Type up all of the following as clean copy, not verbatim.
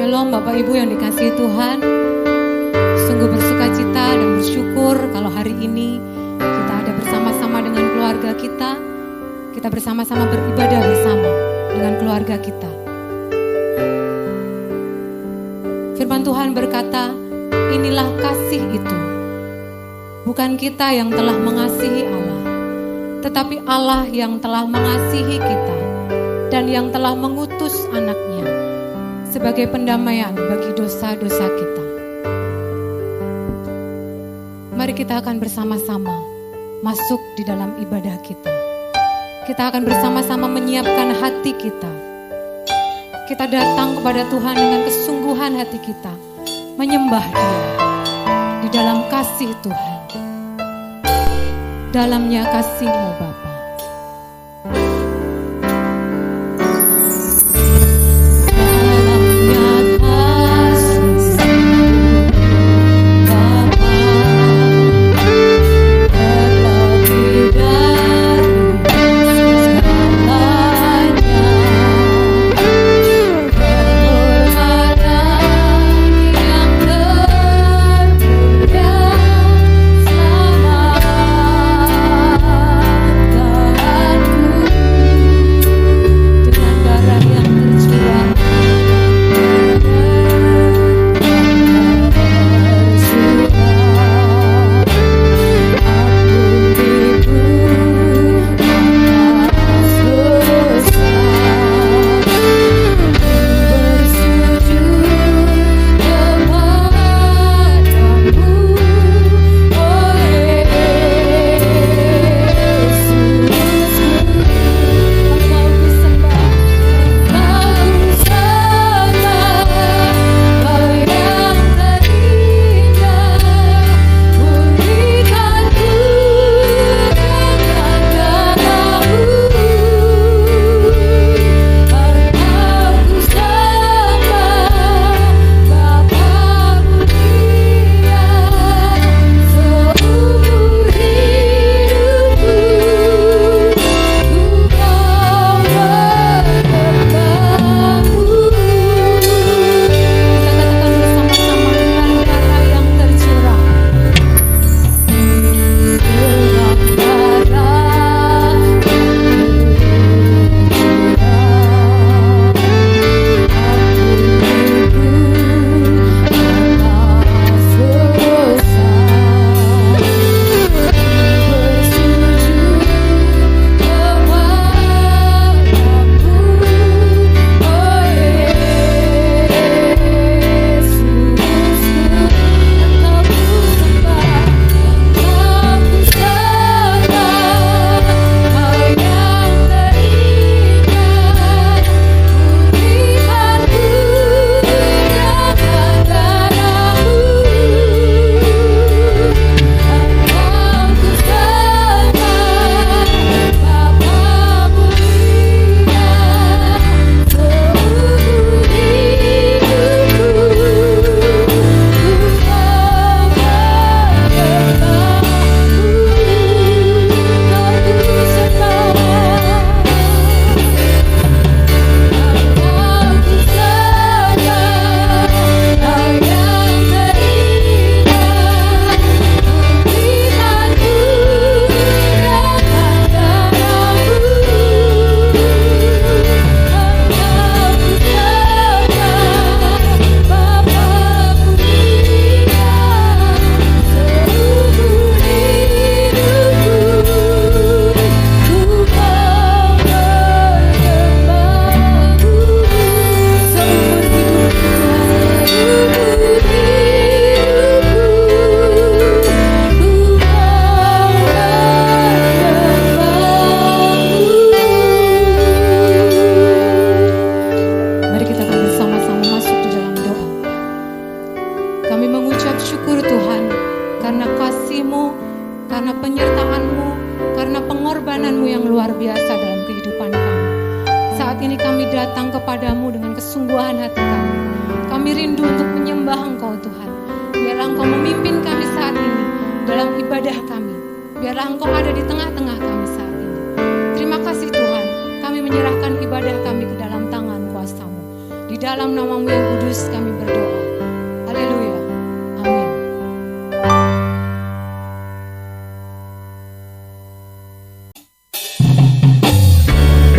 Shalom Bapak Ibu yang dikasihi Tuhan. Sungguh bersuka cita dan bersyukur kalau hari ini kita ada bersama-sama dengan keluarga kita. Kita bersama-sama beribadah bersama dengan keluarga kita. Firman Tuhan berkata, inilah kasih itu. Bukan kita yang telah mengasihi Allah, tetapi Allah yang telah mengasihi kita dan yang telah mengutus anaknya sebagai pendamaian bagi dosa-dosa kita. Mari kita akan bersama-sama masuk di dalam ibadah kita. Kita akan bersama-sama menyiapkan hati kita. Kita datang kepada Tuhan dengan kesungguhan hati kita, menyembah Dia di dalam kasih Tuhan. Dalamnya kasih-Mu Bapa. Di Di dalam nama-Mu yang kudus kami berdoa. Haleluya. Amin.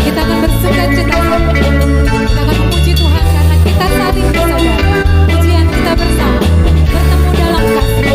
Kita akan bersuka-cita. Kita akan memuji Tuhan karena kita saling bersaudara. Pujian kita bersama. Bertemu dalam kasih.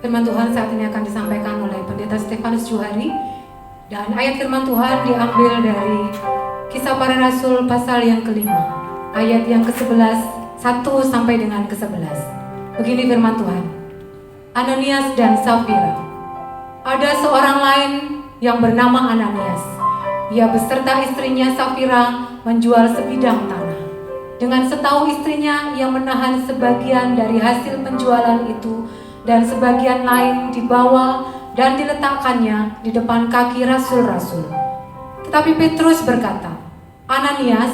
Firman Tuhan saat ini akan disampaikan oleh Pendeta Stefanus Juhari. Dan ayat firman Tuhan diambil dari Kisah Para Rasul pasal yang kelima, ayat yang ke-11, 1 sampai dengan ke-11. Begini firman Tuhan. Ananias dan Safira. Ada seorang lain yang bernama Ananias. Ia beserta istrinya Safira menjual sebidang tanah. Dengan setahu istrinya, ia menahan sebagian dari hasil penjualan itu dan sebagian lain dibawa dan diletakkannya di depan kaki rasul-rasul. Tetapi Petrus berkata, Ananias,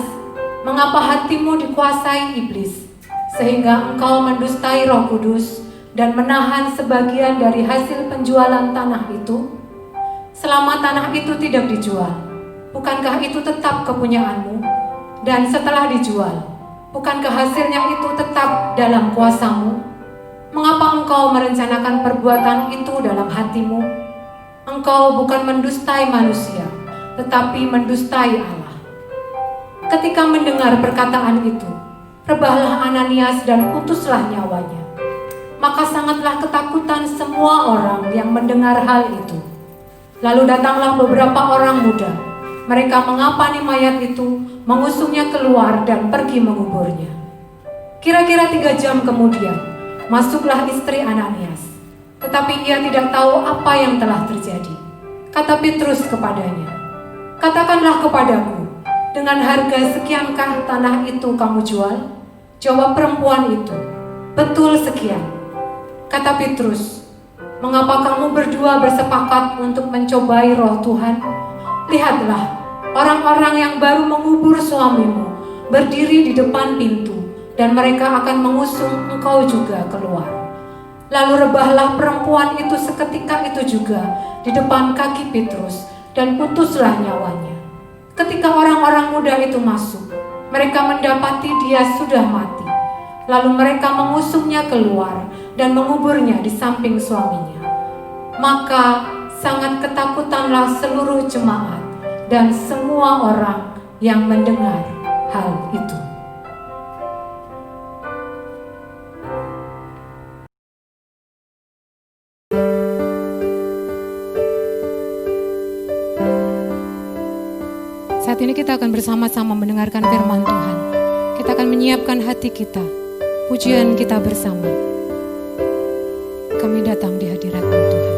mengapa hatimu dikuasai iblis, sehingga engkau mendustai Roh Kudus dan menahan sebagian dari hasil penjualan tanah itu? Selama tanah itu tidak dijual, bukankah itu tetap kepunyaanmu? Dan setelah dijual, bukankah hasilnya itu tetap dalam kuasamu? Mengapa engkau merencanakan perbuatan itu dalam hatimu? Engkau bukan mendustai manusia, tetapi mendustai Allah. Ketika mendengar perkataan itu, rebahlah Ananias dan putuslah nyawanya. Maka sangatlah ketakutan semua orang yang mendengar hal itu. Lalu datanglah beberapa orang muda. Mereka mengapani mayat itu, mengusungnya keluar dan pergi menguburnya. Kira-kira 3 jam kemudian, masuklah istri Ananias, tetapi ia tidak tahu apa yang telah terjadi. Kata Petrus kepadanya, katakanlah kepadaku, dengan harga sekiankah tanah itu kamu jual? Jawab perempuan itu, betul sekian. Kata Petrus, Mengapa kamu berdua bersepakat untuk mencobai roh Tuhan? Lihatlah, orang-orang yang baru mengubur suamimu berdiri di depan pintu, dan mereka akan mengusung engkau juga keluar. Lalu rebahlah perempuan itu seketika itu juga di depan kaki Petrus, dan putuslah nyawanya. Ketika orang-orang muda itu masuk, mereka mendapati dia sudah mati. Lalu mereka mengusungnya keluar dan menguburnya di samping suaminya. Maka sangat ketakutanlah seluruh jemaat dan semua orang yang mendengar hal itu. Saat ini kita akan bersama-sama mendengarkan firman Tuhan. Kita akan menyiapkan hati kita, pujian kita bersama. Kami datang di hadirat-Mu Tuhan.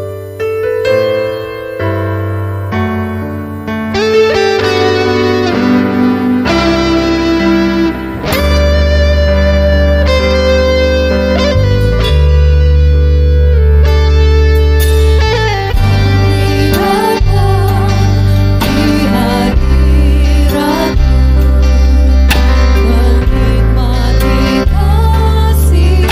Menikmati kasih-Mu.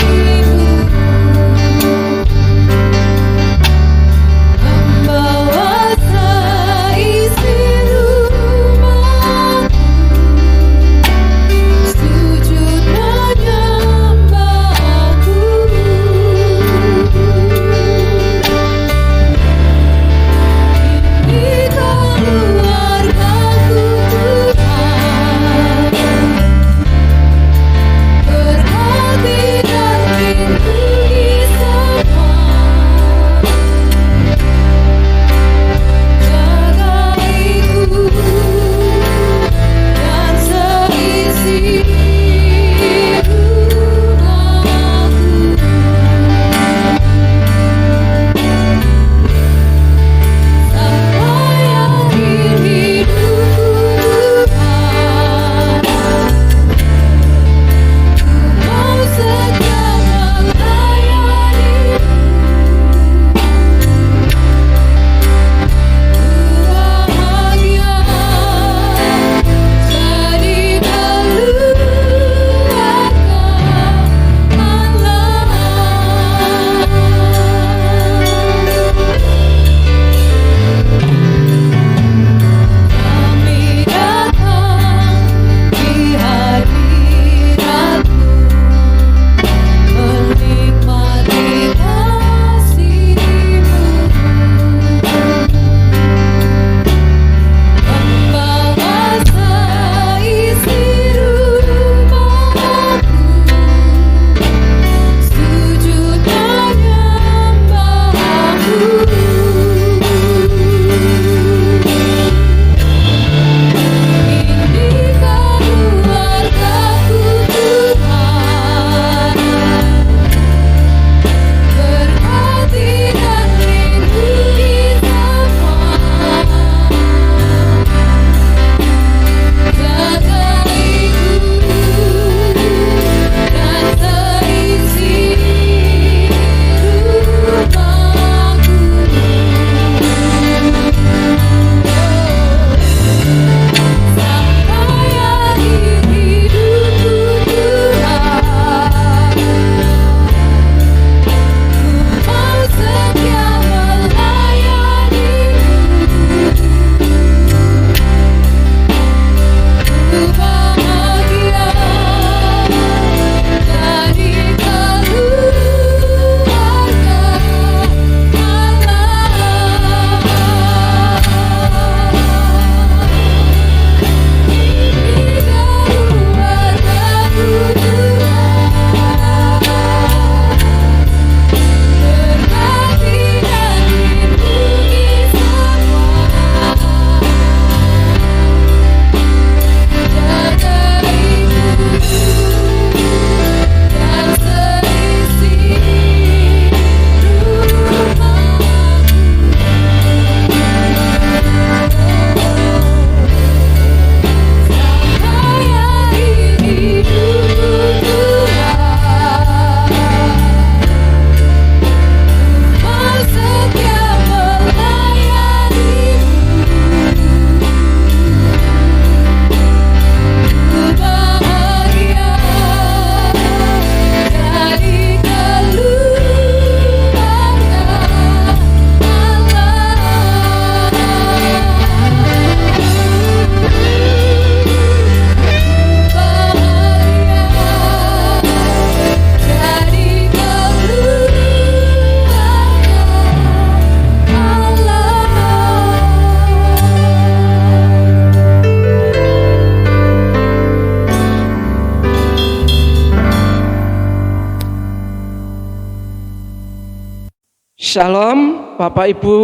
Shalom Bapak Ibu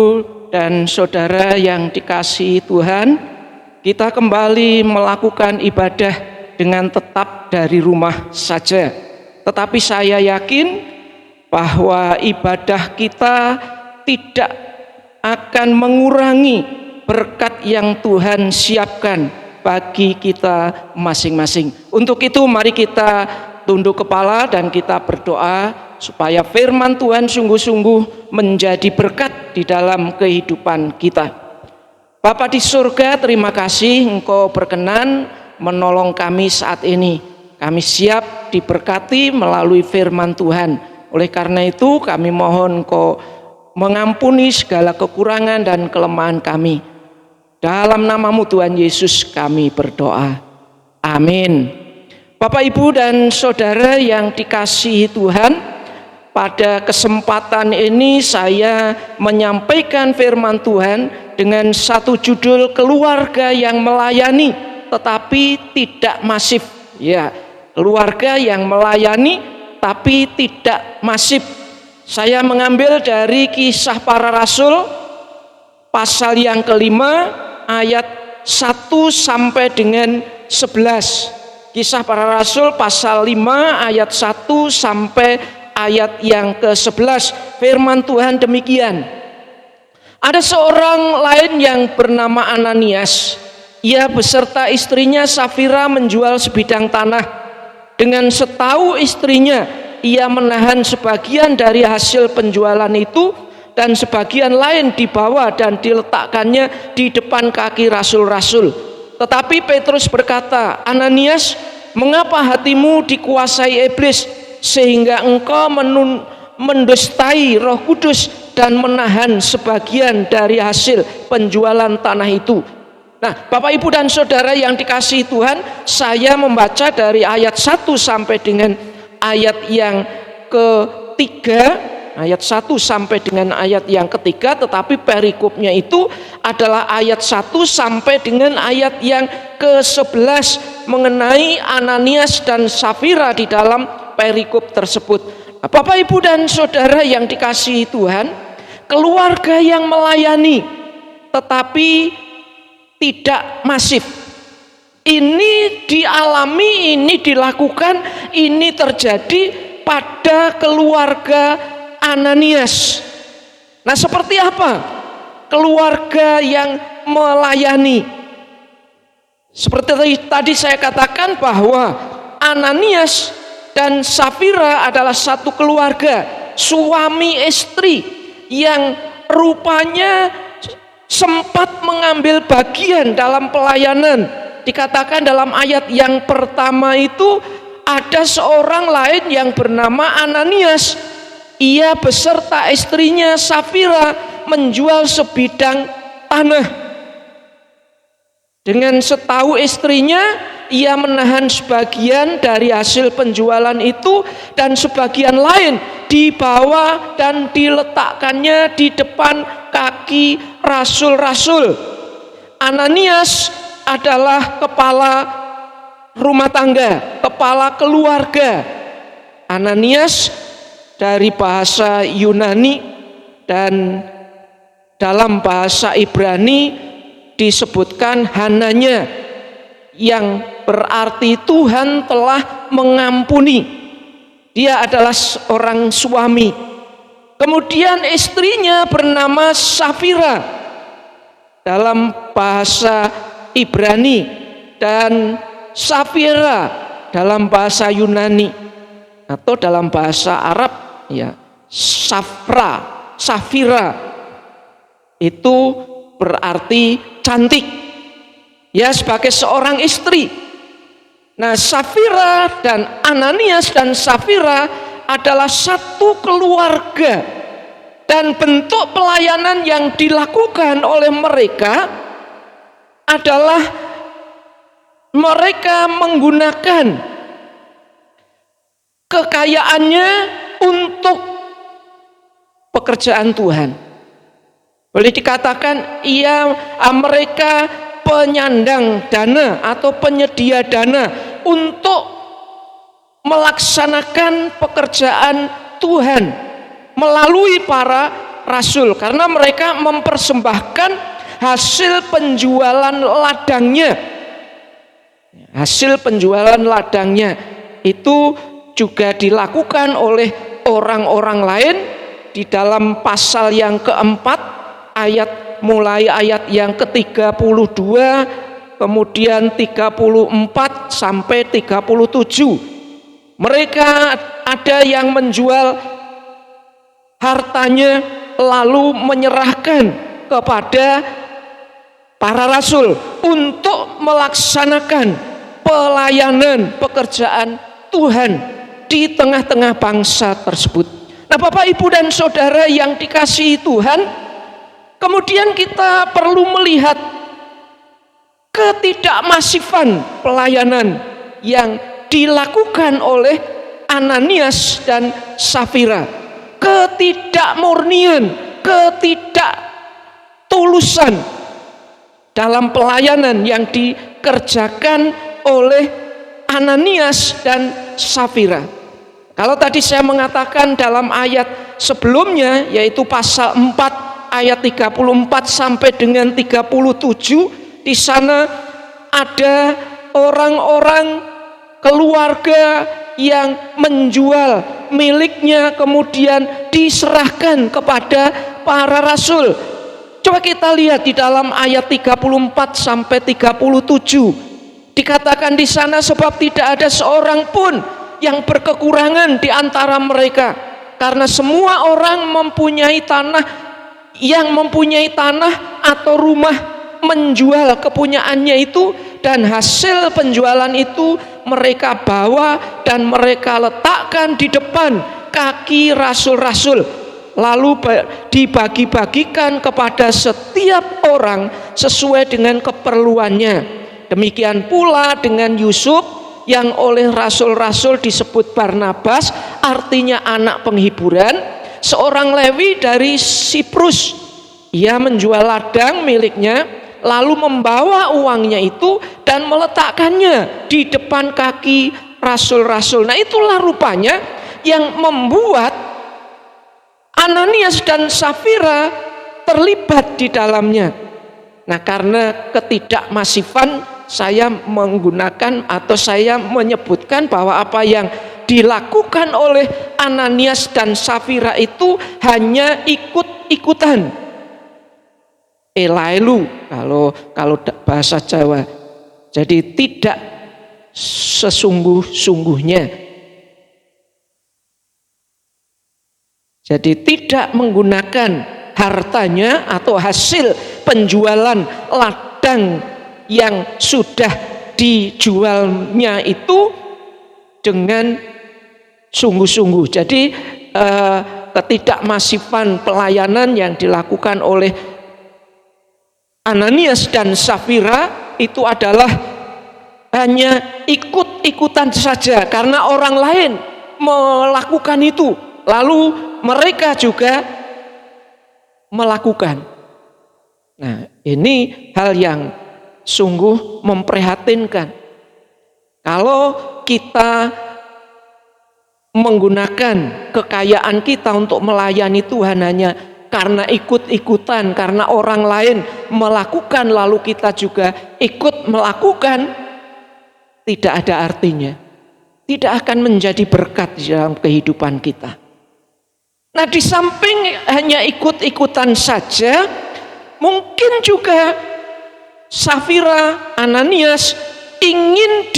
dan Saudara yang dikasihi Tuhan. Kita kembali melakukan ibadah dengan tetap dari rumah saja. Tetapi saya yakin bahwa ibadah kita tidak akan mengurangi berkat yang Tuhan siapkan bagi kita masing-masing. Untuk itu mari kita tunduk kepala dan kita berdoa supaya firman Tuhan sungguh-sungguh menjadi berkat di dalam kehidupan kita. Bapa di surga, terima kasih Engkau berkenan menolong kami saat ini. Kami siap diberkati melalui firman Tuhan. Oleh karena itu kami mohon Engkau mengampuni segala kekurangan dan kelemahan kami. Dalam namamu Tuhan Yesus kami berdoa. Amin. Bapak, Ibu, dan Saudara yang dikasihi Tuhan, pada kesempatan ini saya menyampaikan firman Tuhan dengan satu judul, keluarga yang melayani tetapi tidak masif. Ya, keluarga yang melayani tapi tidak masif. Saya mengambil dari Kisah Para Rasul pasal yang kelima ayat 1 sampai dengan 11. Kisah Para Rasul pasal 5 ayat 1 sampai ayat yang ke-11. Firman Tuhan demikian. Ada seorang lain yang bernama Ananias. Ia beserta istrinya Safira menjual sebidang tanah. Dengan setahu istrinya, ia menahan sebagian dari hasil penjualan itu dan sebagian lain dibawa dan diletakkannya di depan kaki rasul-rasul. Tetapi Petrus berkata, Ananias, mengapa hatimu dikuasai iblis sehingga engkau mendustai Roh Kudus dan menahan sebagian dari hasil penjualan tanah itu? Nah, Bapak, Ibu, dan Saudara yang dikasihi Tuhan, saya membaca dari ayat 1 sampai dengan ayat yang ketiga, ayat 1 sampai dengan ayat yang ketiga, tetapi perikopnya itu adalah ayat 1 sampai dengan ayat yang ke-11 mengenai Ananias dan Safira di dalam perikop tersebut. Nah, Bapak, Ibu, dan Saudara yang dikasihi Tuhan, keluarga yang melayani tetapi tidak masif. Ini dialami, ini dilakukan, ini terjadi pada keluarga Ananias. Nah, seperti apa keluarga yang melayani? Seperti tadi saya katakan bahwa Ananias dan Safira adalah satu keluarga, suami istri yang rupanya sempat mengambil bagian dalam pelayanan. Dikatakan dalam ayat yang pertama itu ada seorang lain yang bernama Ananias. Ia beserta istrinya Safira menjual sebidang tanah. Dengan setahu istrinya, ia menahan sebagian dari hasil penjualan itu dan sebagian lain dibawa dan diletakkannya di depan kaki rasul-rasul. Ananias adalah kepala rumah tangga, kepala keluarga. Ananias dari bahasa Yunani dan dalam bahasa Ibrani disebutkan Hananya, yang berarti Tuhan telah mengampuni. Dia adalah seorang suami. Kemudian istrinya bernama Safira dalam bahasa Ibrani dan Safira dalam bahasa Yunani, atau dalam bahasa Arab ya Safira itu berarti cantik. Ya, sebagai seorang istri. Nah, Safira dan Ananias dan Safira adalah satu keluarga, dan bentuk pelayanan yang dilakukan oleh mereka adalah mereka menggunakan kekayaannya untuk pekerjaan Tuhan. Boleh dikatakan mereka penyandang dana atau penyedia dana untuk melaksanakan pekerjaan Tuhan melalui para rasul karena mereka mempersembahkan hasil penjualan ladangnya. Hasil penjualan ladangnya itu juga dilakukan oleh orang-orang lain di dalam pasal yang keempat mulai ayat yang ke-32 kemudian 34 sampai 37. Mereka ada yang menjual hartanya lalu menyerahkan kepada para rasul untuk melaksanakan pelayanan pekerjaan Tuhan di tengah-tengah bangsa tersebut. Nah, Bapak, Ibu dan Saudara yang dikasihi Tuhan, kemudian kita perlu melihat ketidakmasifan pelayanan yang dilakukan oleh Ananias dan Safira. Ketidakmurnian, ketidaktulusan dalam pelayanan yang dikerjakan oleh Ananias dan Safira. Kalau tadi saya mengatakan dalam ayat sebelumnya, yaitu pasal 4 ayat 34 sampai dengan 37, di sana ada orang-orang keluarga yang menjual miliknya kemudian diserahkan kepada para rasul. Coba kita lihat di dalam ayat 34 sampai 37. Dikatakan di sana, sebab tidak ada seorang pun yang berkekurangan di antara mereka, karena semua orang mempunyai tanah, yang mempunyai tanah atau rumah menjual kepunyaannya itu, dan hasil penjualan itu mereka bawa dan mereka letakkan di depan kaki rasul-rasul, lalu dibagi-bagikan kepada setiap orang sesuai dengan keperluannya. Demikian pula dengan Yusuf yang oleh rasul-rasul disebut Barnabas, artinya anak penghiburan, seorang Lewi dari Siprus. Ia menjual ladang miliknya, lalu membawa uangnya itu dan meletakkannya di depan kaki rasul-rasul. Nah, itulah rupanya yang membuat Ananias dan Safira terlibat di dalamnya. Nah, karena ketidakmasifan, saya menggunakan atau saya menyebutkan bahwa apa yang dilakukan oleh Ananias dan Safira itu hanya ikut-ikutan. Elailu kalau bahasa Jawa. Jadi tidak sesungguh-sungguhnya. Jadi tidak menggunakan hartanya atau hasil penjualan ladang yang sudah dijualnya itu dengan sungguh-sungguh. Jadi ketidakmasifan pelayanan yang dilakukan oleh Ananias dan Safira itu adalah hanya ikut-ikutan saja karena orang lain melakukan itu, lalu mereka juga melakukan. Nah, ini hal yang sungguh memprihatinkan. Kalau kita menggunakan kekayaan kita untuk melayani Tuhan hanya karena ikut-ikutan, karena orang lain melakukan lalu kita juga ikut melakukan, tidak ada artinya. Tidak akan menjadi berkat di dalam kehidupan kita. Nah, di samping hanya ikut-ikutan saja, mungkin juga Safira, Ananias ingin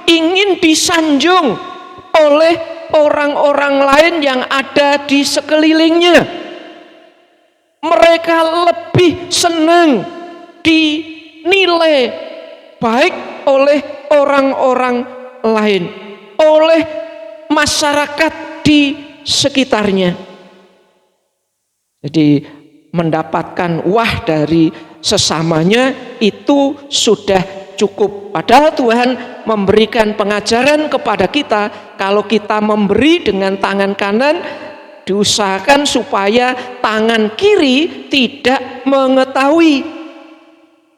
ingin disanjung oleh orang-orang lain yang ada di sekelilingnya. Mereka lebih senang dinilai baik oleh orang-orang lain, oleh masyarakat di sekitarnya. Jadi mendapatkan wah dari sesamanya itu sudah cukup. Padahal Tuhan memberikan pengajaran kepada kita, kalau kita memberi dengan tangan kanan, diusahakan supaya tangan kiri tidak mengetahui.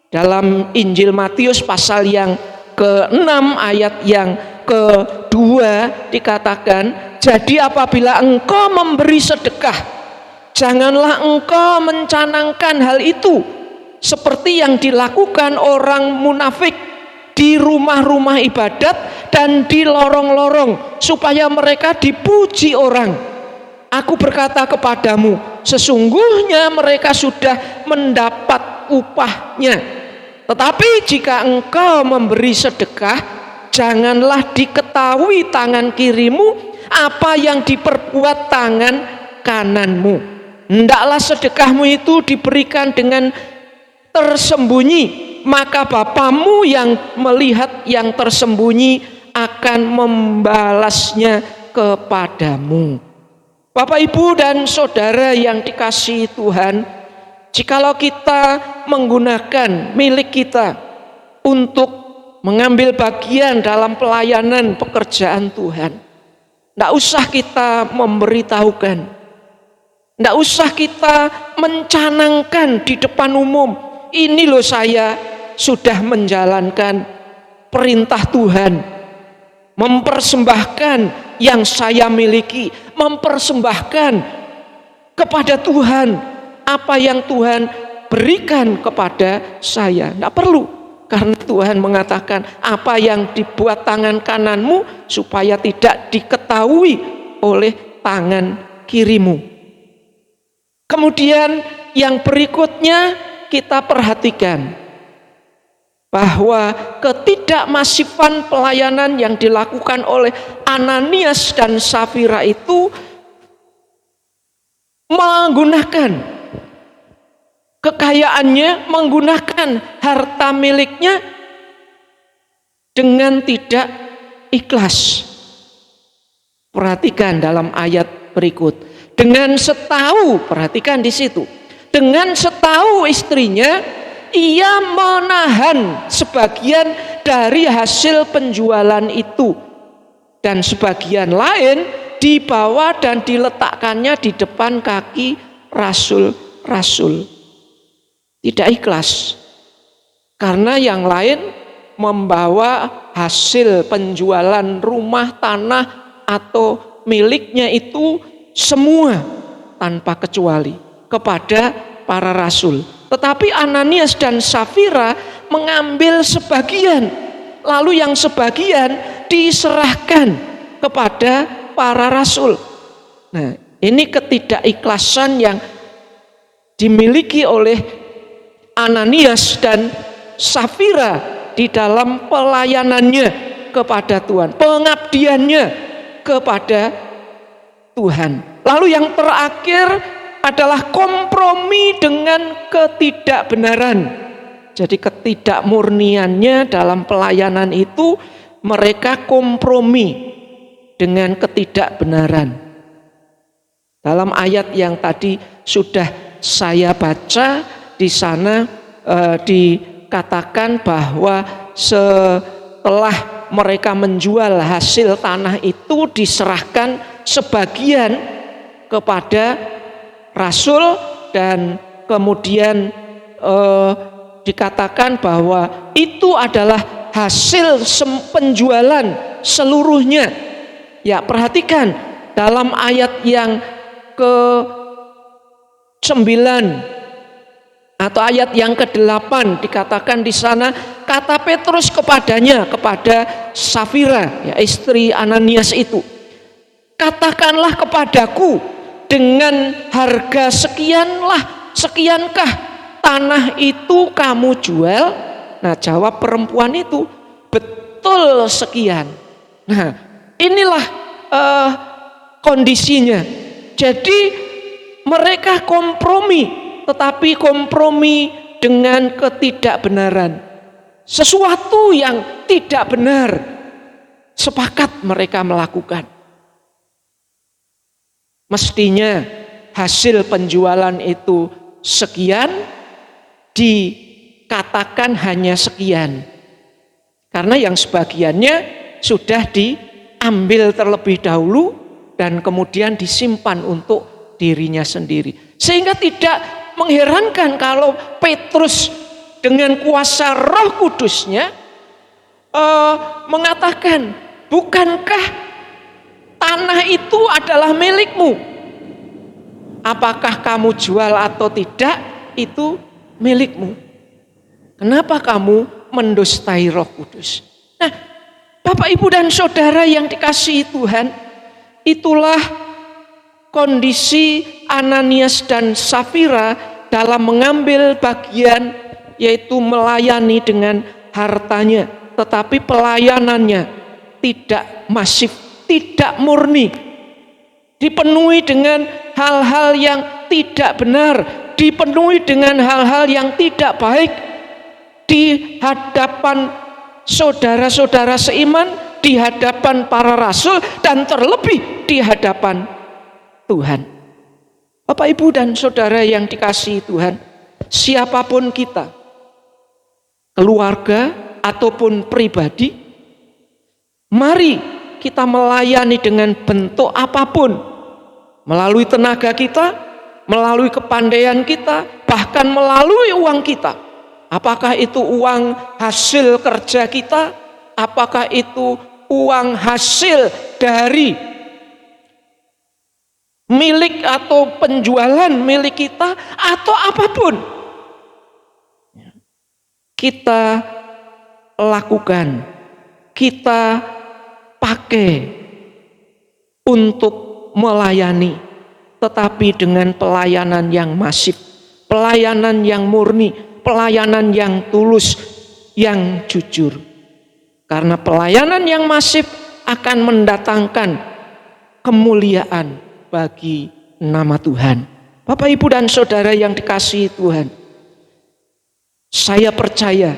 Dalam Injil Matius pasal yang ke-6 ayat yang ke-2 dikatakan, jadi apabila engkau memberi sedekah, Janganlah engkau mencanangkan hal itu seperti yang dilakukan orang munafik di rumah-rumah ibadat dan di lorong-lorong supaya mereka dipuji orang. Aku berkata kepadamu, sesungguhnya mereka sudah mendapat upahnya. Tetapi jika engkau memberi sedekah, janganlah diketahui tangan kirimu apa yang diperbuat tangan kananmu. Hendaklah sedekahmu itu diberikan dengan tersembunyi, maka Bapamu yang melihat yang tersembunyi akan membalasnya kepadamu. Bapak, Ibu, dan saudara yang dikasihi Tuhan, jikalau kita menggunakan milik kita untuk mengambil bagian dalam pelayanan pekerjaan Tuhan, tidak usah kita memberitahukan, tidak usah kita mencanangkan di depan umum, ini loh saya sudah menjalankan perintah Tuhan, mempersembahkan yang saya miliki, mempersembahkan kepada Tuhan apa yang Tuhan berikan kepada saya. Tidak perlu, karena Tuhan mengatakan apa yang dibuat tangan kananmu supaya tidak diketahui oleh tangan kirimu. Kemudian yang berikutnya kita perhatikan bahwa ketidakmasifan pelayanan yang dilakukan oleh Ananias dan Safira itu menggunakan kekayaannya, menggunakan harta miliknya dengan tidak ikhlas. Perhatikan dalam ayat berikut. Dengan setahu, perhatikan di situ. Dengan setahu istrinya, ia menahan sebagian dari hasil penjualan itu, dan sebagian lain dibawa dan diletakkannya di depan kaki rasul-rasul. Tidak ikhlas, karena yang lain membawa hasil penjualan rumah, tanah, atau miliknya itu semua tanpa kecuali kepada para rasul. Tetapi Ananias dan Safira mengambil sebagian, lalu yang sebagian diserahkan kepada para rasul. Nah, ini ketidakikhlasan yang dimiliki oleh Ananias dan Safira di dalam pelayanannya kepada Tuhan, pengabdiannya kepada Tuhan. Lalu yang terakhir adalah kompromi dengan ketidakbenaran. Jadi ketidakmurniannya dalam pelayanan itu mereka kompromi dengan ketidakbenaran. Dalam ayat yang tadi sudah saya baca, di sana dikatakan bahwa setelah mereka menjual hasil tanah itu diserahkan sebagian kepada rasul, dan kemudian dikatakan bahwa itu adalah hasil penjualan seluruhnya. Ya, perhatikan dalam ayat yang ke-9 atau ayat yang ke-8 dikatakan di sana, kata Petrus kepadanya, kepada Safira, ya, istri Ananias itu, katakanlah kepadaku dengan harga sekiankah tanah itu kamu jual? Nah, jawab perempuan itu, betul sekian. Nah, inilah kondisinya. Jadi mereka kompromi, tetapi kompromi dengan ketidakbenaran. Sesuatu yang tidak benar sepakat mereka melakukan. Mestinya hasil penjualan itu sekian, dikatakan hanya sekian. Karena yang sebagiannya sudah diambil terlebih dahulu dan kemudian disimpan untuk dirinya sendiri. Sehingga tidak mengherankan kalau Petrus dengan kuasa Roh Kudusnya mengatakan, bukankah tanah itu adalah milikmu? Apakah kamu jual atau tidak, itu milikmu. Kenapa kamu mendustai Roh Kudus? Nah, Bapak, Ibu, dan Saudara yang dikasihi Tuhan, itulah kondisi Ananias dan Safira dalam mengambil bagian, yaitu melayani dengan hartanya. Tetapi pelayanannya tidak masif, tidak murni, dipenuhi dengan hal-hal yang tidak benar, dipenuhi dengan hal-hal yang tidak baik di hadapan saudara-saudara seiman, di hadapan para rasul, dan terlebih di hadapan Tuhan. Bapak, Ibu, dan Saudara yang dikasihi Tuhan, siapapun kita, keluarga ataupun pribadi, mari kita melayani dengan bentuk apapun, melalui tenaga kita, melalui kepandaian kita, bahkan melalui uang kita. Apakah itu uang hasil kerja kita? Apakah itu uang hasil dari milik atau penjualan milik kita, atau apapun, kita lakukan, kita pakai untuk melayani, tetapi dengan pelayanan yang masif, pelayanan yang murni, pelayanan yang tulus, yang jujur. Karena pelayanan yang masif akan mendatangkan kemuliaan bagi nama Tuhan. Bapak, Ibu, dan Saudara yang dikasihi Tuhan, saya percaya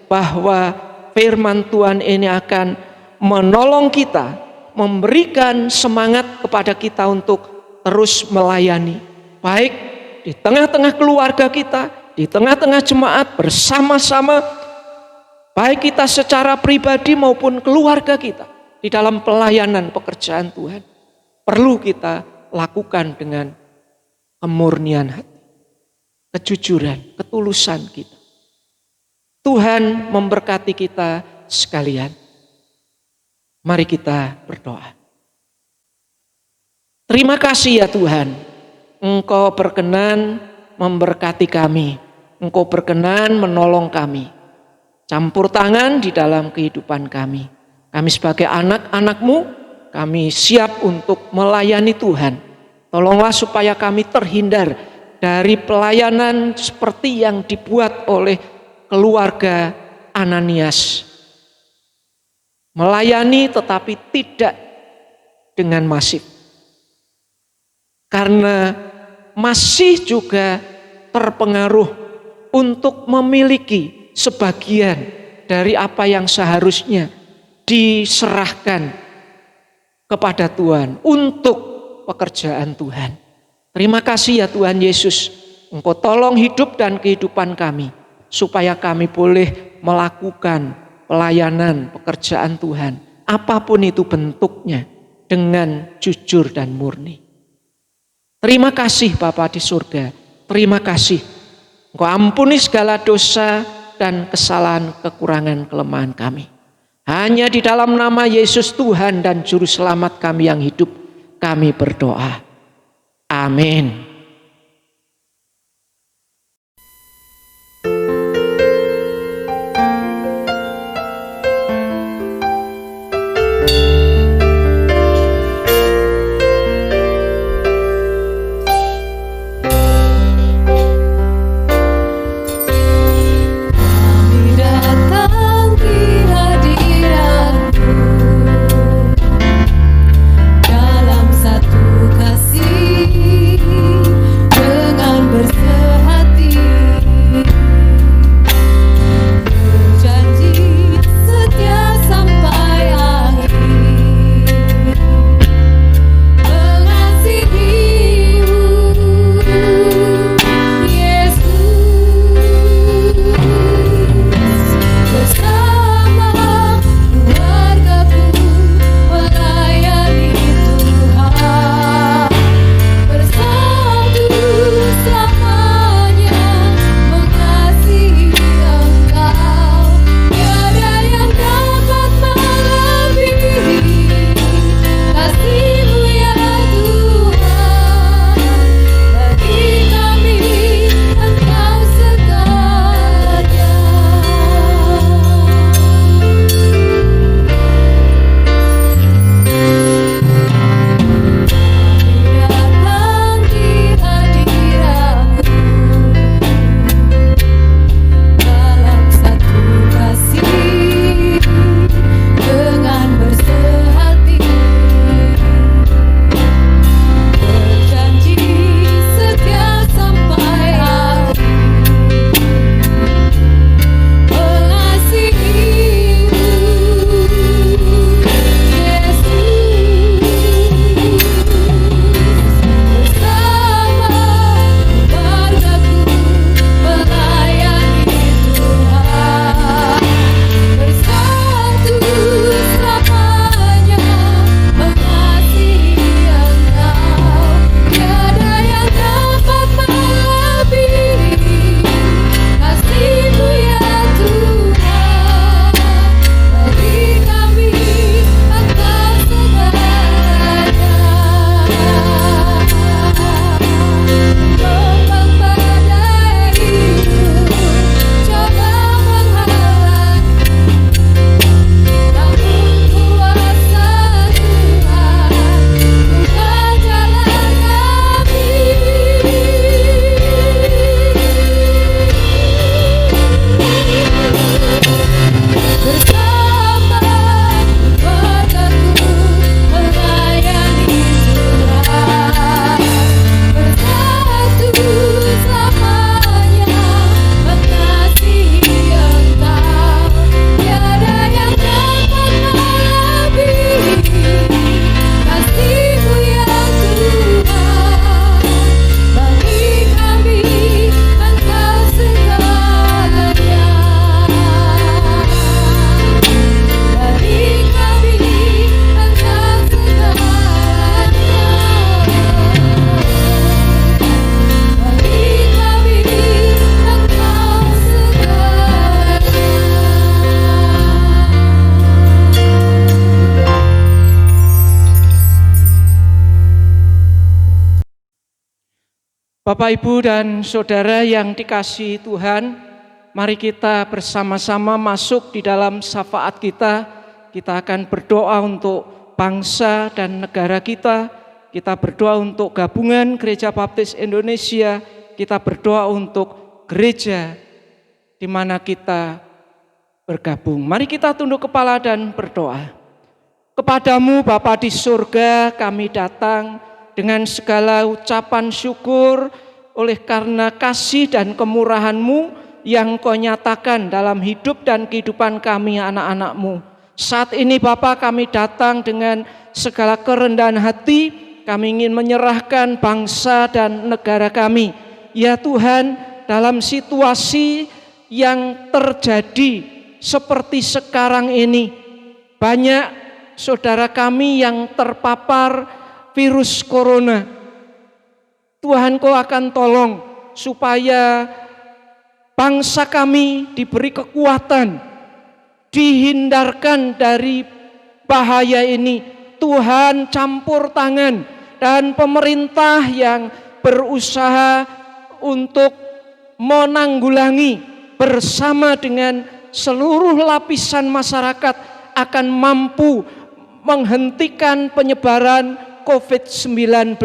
bahwa firman Tuhan ini akan menolong kita, memberikan semangat kepada kita untuk terus melayani, baik di tengah-tengah keluarga kita, di tengah-tengah jemaat, bersama-sama, baik kita secara pribadi maupun keluarga kita, di dalam pelayanan pekerjaan Tuhan. Perlu kita lakukan dengan kemurnian hati, kejujuran, ketulusan kita. Tuhan memberkati kita sekalian. Mari kita berdoa. Terima kasih ya Tuhan, Engkau berkenan memberkati kami, Engkau berkenan menolong kami, campur tangan di dalam kehidupan kami. Kami sebagai anak-anak-Mu, kami siap untuk melayani Tuhan. Tolonglah supaya kami terhindar dari pelayanan seperti yang dibuat oleh keluarga Ananias. Melayani tetapi tidak dengan masif. Karena masih juga terpengaruh untuk memiliki sebagian dari apa yang seharusnya diserahkan kepada Tuhan untuk pekerjaan Tuhan. Terima kasih ya Tuhan Yesus, Engkau tolong hidup dan kehidupan kami, supaya kami boleh melakukan pelayanan pekerjaan Tuhan, apapun itu bentuknya, dengan jujur dan murni. Terima kasih Bapa di surga, terima kasih Engkau ampuni segala dosa dan kesalahan, kekurangan, kelemahan kami. Hanya di dalam nama Yesus Tuhan dan Juru Selamat kami yang hidup, kami berdoa. Amin. Dalam satu kasih Bapak, Ibu, dan Saudara yang dikasihi Tuhan, mari kita bersama-sama masuk di dalam syafaat kita. Kita akan berdoa untuk bangsa dan negara kita. Kita berdoa untuk gabungan Gereja Baptis Indonesia. Kita berdoa untuk gereja di mana kita bergabung. Mari kita tunduk kepala dan berdoa. Kepadamu Bapa di surga, kami datang dengan segala ucapan syukur oleh karena kasih dan kemurahan-Mu yang Kau nyatakan dalam hidup dan kehidupan kami anak-anak-Mu. Saat ini Bapa, kami datang dengan segala kerendahan hati, kami ingin menyerahkan bangsa dan negara kami. Ya Tuhan, dalam situasi yang terjadi seperti sekarang ini, banyak saudara kami yang terpapar virus corona. Tuhan, Kau akan tolong supaya bangsa kami diberi kekuatan, dihindarkan dari bahaya ini. Tuhan, campur tangan dan pemerintah yang berusaha untuk menanggulangi bersama dengan seluruh lapisan masyarakat akan mampu menghentikan penyebaran COVID-19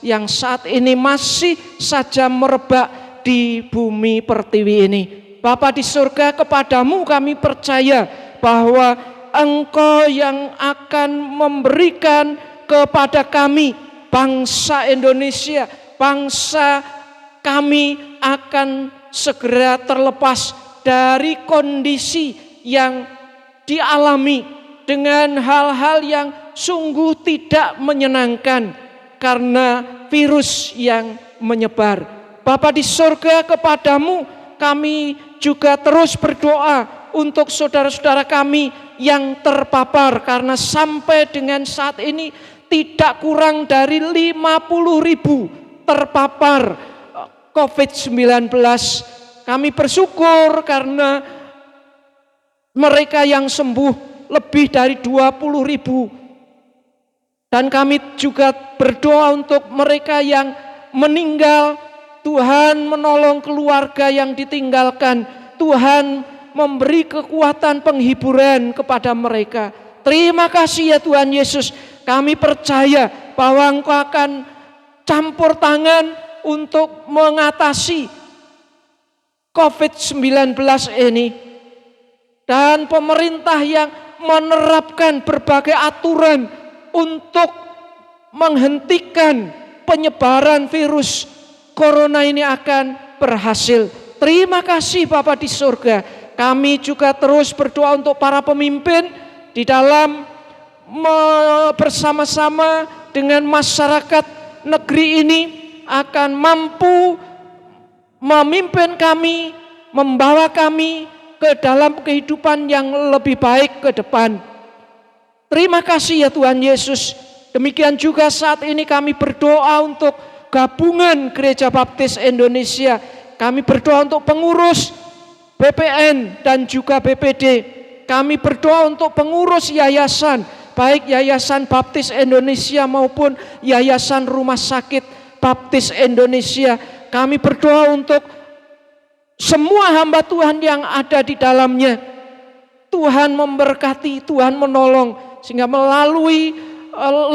yang saat ini masih saja merebak di bumi pertiwi ini. Bapa di surga, kepadamu kami percaya bahwa Engkau yang akan memberikan kepada kami, bangsa Indonesia, bangsa kami akan segera terlepas dari kondisi yang dialami dengan hal-hal yang sungguh tidak menyenangkan karena virus yang menyebar. Bapa di surga, kepadamu kami juga terus berdoa untuk saudara-saudara kami yang terpapar, karena sampai dengan saat ini tidak kurang dari 50.000 terpapar COVID-19. Kami bersyukur karena mereka yang sembuh lebih dari 20.000. Dan kami juga berdoa untuk mereka yang meninggal. Tuhan menolong keluarga yang ditinggalkan. Tuhan memberi kekuatan penghiburan kepada mereka. Terima kasih ya Tuhan Yesus. Kami percaya bahwa Engkau akan campur tangan untuk mengatasi COVID-19 ini. Dan pemerintah yang menerapkan berbagai aturan untuk menghentikan penyebaran virus corona ini akan berhasil. Terima kasih Bapa di surga. Kami juga terus berdoa untuk para pemimpin di dalam bersama-sama dengan masyarakat negeri ini akan mampu memimpin kami, membawa kami ke dalam kehidupan yang lebih baik ke depan. Terima kasih ya Tuhan Yesus. Demikian juga saat ini kami berdoa untuk gabungan Gereja Baptis Indonesia. Kami berdoa untuk pengurus BPN dan juga BPD. Kami berdoa untuk pengurus yayasan, baik Yayasan Baptis Indonesia maupun Yayasan Rumah Sakit Baptis Indonesia. Kami berdoa untuk semua hamba Tuhan yang ada di dalamnya. Tuhan memberkati, Tuhan menolong, sehingga melalui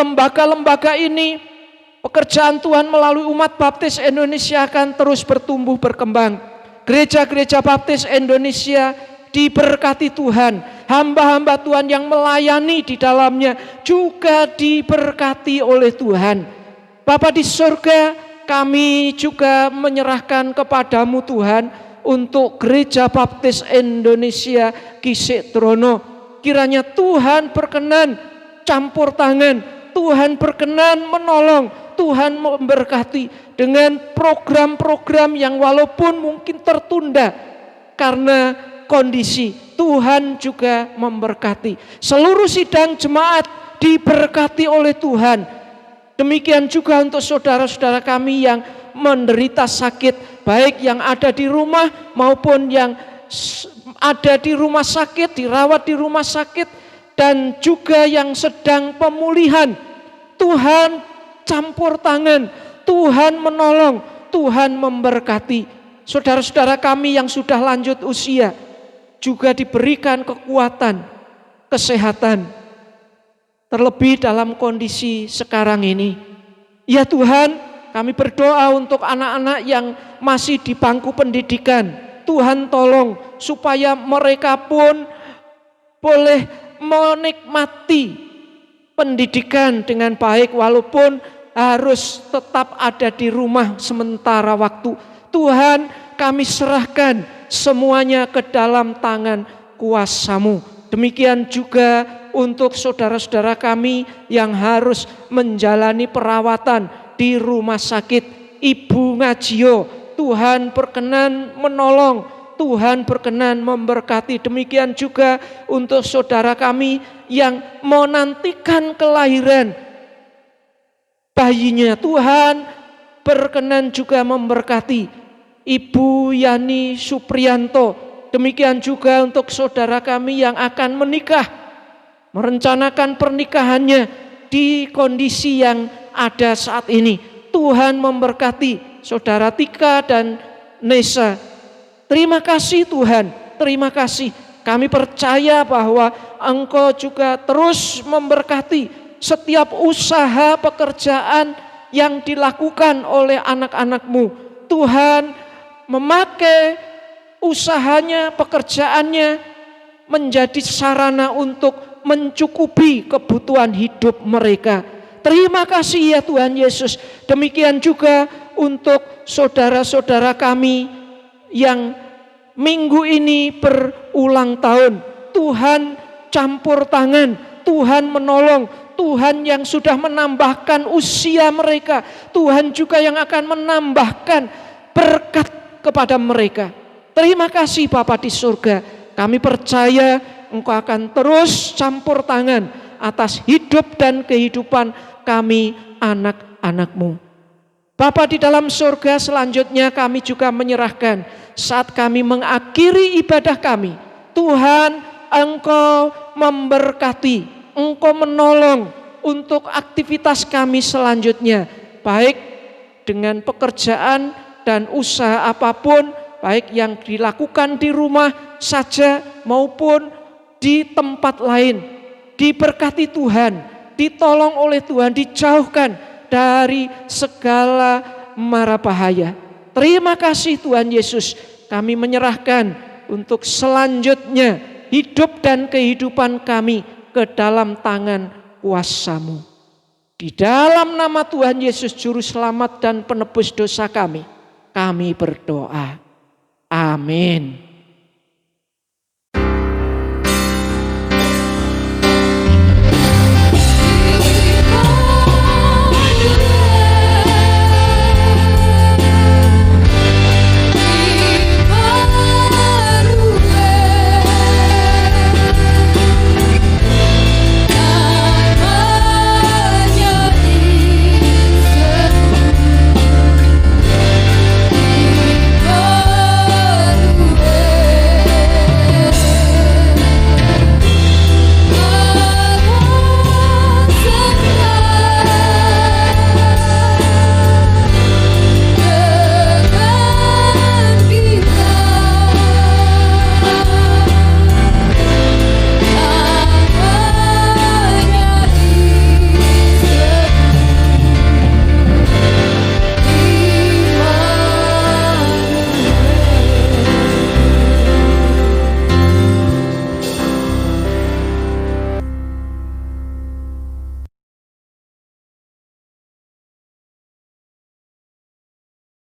lembaga-lembaga ini, pekerjaan Tuhan melalui umat Baptis Indonesia akan terus bertumbuh berkembang. Gereja-gereja Baptis Indonesia diberkati Tuhan. Hamba-hamba Tuhan yang melayani di dalamnya juga diberkati oleh Tuhan. Bapa di surga, kami juga menyerahkan kepadamu Tuhan untuk Gereja Baptis Indonesia Kisik Trono. Kiranya Tuhan berkenan campur tangan, Tuhan berkenan menolong, Tuhan memberkati dengan program-program yang walaupun mungkin tertunda karena kondisi. Tuhan juga memberkati. Seluruh sidang jemaat diberkati oleh Tuhan. Demikian juga untuk saudara-saudara kami yang menderita sakit, baik yang ada di rumah maupun yang ada di rumah sakit, dirawat di rumah sakit, dan juga yang sedang pemulihan. Tuhan campur tangan, Tuhan menolong, Tuhan memberkati. Saudara-saudara kami yang sudah lanjut usia juga diberikan kekuatan, kesehatan. Terlebih dalam kondisi sekarang ini. Ya Tuhan, kami berdoa untuk anak-anak yang masih di bangku pendidikan. Tuhan tolong supaya mereka pun boleh menikmati pendidikan dengan baik walaupun harus tetap ada di rumah sementara waktu. Tuhan, kami serahkan semuanya ke dalam tangan kuasa-Mu. Demikian juga untuk saudara-saudara kami yang harus menjalani perawatan di rumah sakit. Ibu Ngajio, Tuhan berkenan menolong, Tuhan berkenan memberkati. Demikian juga untuk saudara kami yang menantikan kelahiran bayinya, Tuhan berkenan juga memberkati. Ibu Yani Supriyanto, demikian juga untuk saudara kami yang akan menikah, merencanakan pernikahannya di kondisi yang ada saat ini. Tuhan memberkati saudara Tika dan Nesa. Terima kasih Tuhan, terima kasih. Kami percaya bahwa Engkau juga terus memberkati setiap usaha pekerjaan yang dilakukan oleh anak-anak-Mu. Tuhan memakai usahanya, pekerjaannya menjadi sarana untuk mencukupi kebutuhan hidup mereka. Terima kasih ya Tuhan Yesus. Demikian juga untuk saudara-saudara kami yang minggu ini berulang tahun. Tuhan campur tangan, Tuhan menolong, Tuhan yang sudah menambahkan usia mereka, Tuhan juga yang akan menambahkan berkat kepada mereka. Terima kasih Bapa di surga. Kami percaya Engkau akan terus campur tangan atas hidup dan kehidupan kami anak-anak-Mu. Bapa di dalam surga, selanjutnya kami juga menyerahkan saat kami mengakhiri ibadah kami. Tuhan, Engkau memberkati, Engkau menolong untuk aktivitas kami selanjutnya, baik dengan pekerjaan dan usaha apapun, baik yang dilakukan di rumah saja maupun di tempat lain. Diberkati Tuhan, ditolong oleh Tuhan, dijauhkan dari segala mara bahaya. Terima kasih Tuhan Yesus, kami menyerahkan untuk selanjutnya hidup dan kehidupan kami ke dalam tangan kuasa-Mu. Di dalam nama Tuhan Yesus Juru Selamat dan Penebus dosa kami berdoa. Amin.